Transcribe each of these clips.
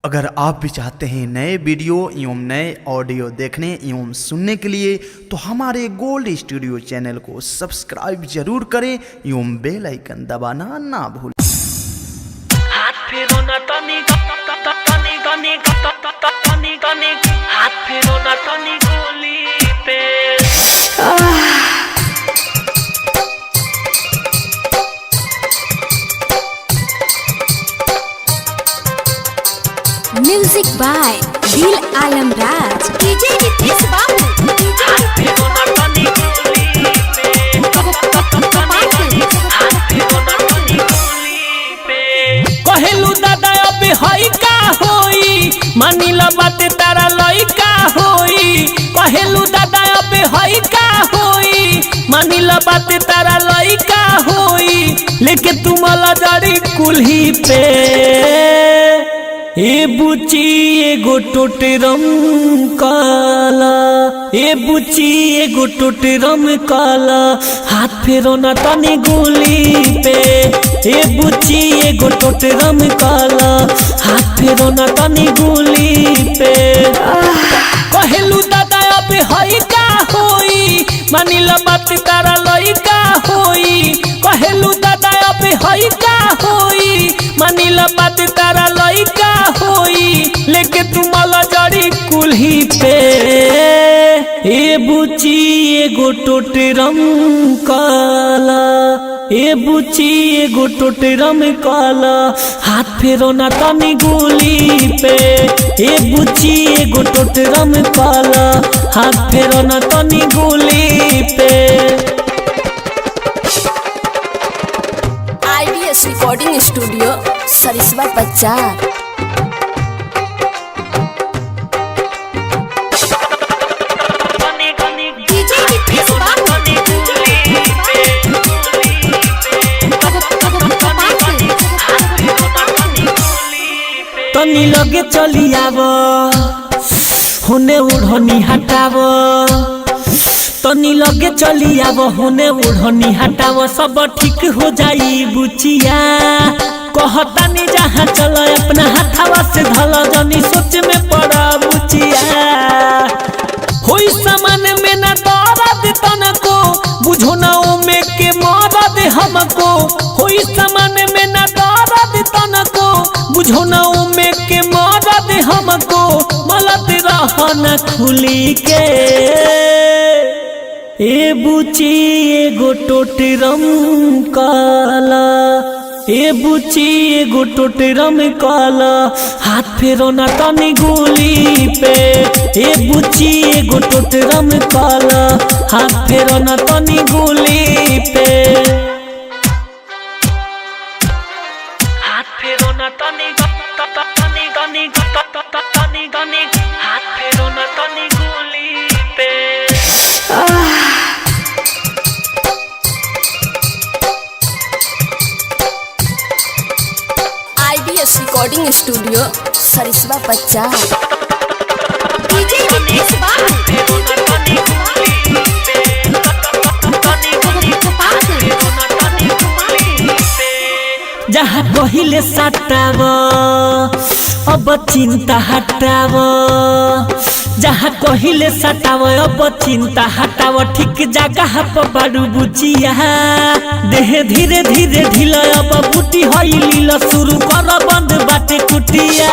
अगर आप भी चाहते हैं नए वीडियो एवं नए ऑडियो देखने एवं सुनने के लिए तो हमारे गोल्ड स्टूडियो चैनल को सब्सक्राइब जरूर करें एवं बेल आइकन दबाना ना भूलें। हाथ फेरो ना तनी तनी तनी तनी तनी हाथ फेरो ना तनी गोली पे म्यूजिक बाय दिल आलम राज डीजे नीतीश बाबू हाथ फेरो ना तनी गोली पे हाथ फेरो ना तनी गोली पे कहेलू दादा अब हई का होई मानिला बात तारा लइका होई कहेलू दादा अब हई का होई मानिला बात तारा लइका होई लेके तुम लजड़ी कुल्ही पे ए बुची एगो टोटरम काला ए बुची एगो टोटरम काला हाथ फेरो ना तनी गोली पे ए बुची एगो टोटरम काला हाथ फेरो ना तनी गोली पे कहेलू दादा अब हई का होई मानिला बात तारा लइका होई कहेलू दादा अब हई का होई मानिला बात तारा लइका होई लेके तुम लजड़ी कुल्ही पे ए बुची एगो टोटरम काला ए बुची एगो टोटरम काला हाथ फेरो ना तनी गोली पे ए बुची एगो टोटरम काला हाथ फेरो ना तनी गोली पे। आईडीएस रिकॉर्डिंग स्टूडियो सरिसवा बाजार तनी तनी डीजे नीतीश बाबू तनी गोली पे हाथ फेरो ना तनी गोली पे तनी लगे चली आव होने उड़नी हटाव तनी लगे चली आव होने उड़नी हटाव सब ठीक हो जाई बुचिया कहतानी जहाँ चल अपना हाथावा से धल जनी सोच में पड़ा बुचिया होई सामान में ना दर्द तनको बुझो ना ओमे के मरद हमको होई सामान में ना दर्द तनको बुझो ना ओमे के मरद हमको मलत रहना खुली के ए बुची एगो टोटरम काला ए बुची एगो टोटरम काला हाथ फेरो ना तनी गोली पे ए बुची एगो टोटरम काला हाथ फेरो ना तनी गोली पे हाथ फेरो ना तनी तनी तनी तनी तनी हाथ फेरो ना तनी गोली पे आईडीएस रिकॉर्डिंग स्टूडियो सरिसवा बाजार डीजे नीतीश बाबू फेरो ना तनी गोली पे तनी तनी हाथ फेरो ना तनी गोली पे जहाँ कहिले सटाव अब चिंता हटाव जहाँ कहिले सटाव अब चिंता हटाव ठीक जगह पर बारू बुचिया देह धीरे धीरे ढील अब बूटी हई लील शुरू कर बंद बाटे कुटिया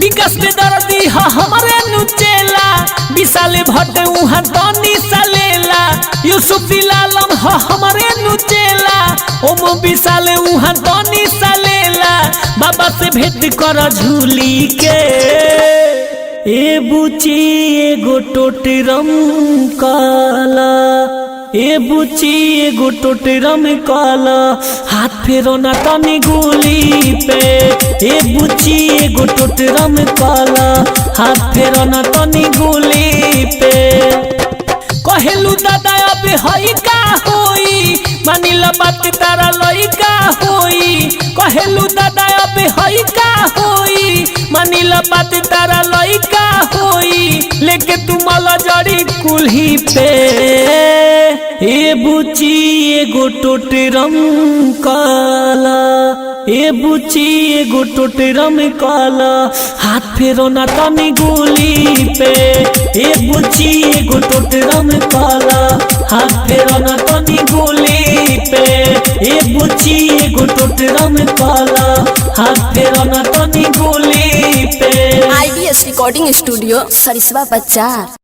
विकास में दर्दी हमारे नुचेला विशाल भट्ट उहाँ तनी सलेला यूसुफ आलम हमारे नुचेला ओम विशाल उहाँ तनी सलेला बाबा से भेंट कर झूली के ए बुची एगो टोटरम काला ए बुची एगो टोटरम काला हाथ फेरो ना तनी गोली पे ए बुची एगो टोटरम काला हाथ फेरो ना तनी गोली पे कहेलू दादा अब हई का होई मानिला बात तारा लइका होई कहेलू दादा अब हई का होई मानिला बात तारा लइका होई लेके तुम लजड़ी कुल्ही पे ए बुची एगो टोटरम काला, ए बुची एगो टोटरम काला, हाथ फेरो ना तनी गोली पे। ए बुची एगो टोटरम काला, हाथ फेरो ना तनी गोली पे। ए बुची एगो टोटरम काला, हाथ फेरो ना तनी गोली पे। IDS रिकॉर्डिंग स्टूडियो सरिसवा बाजार।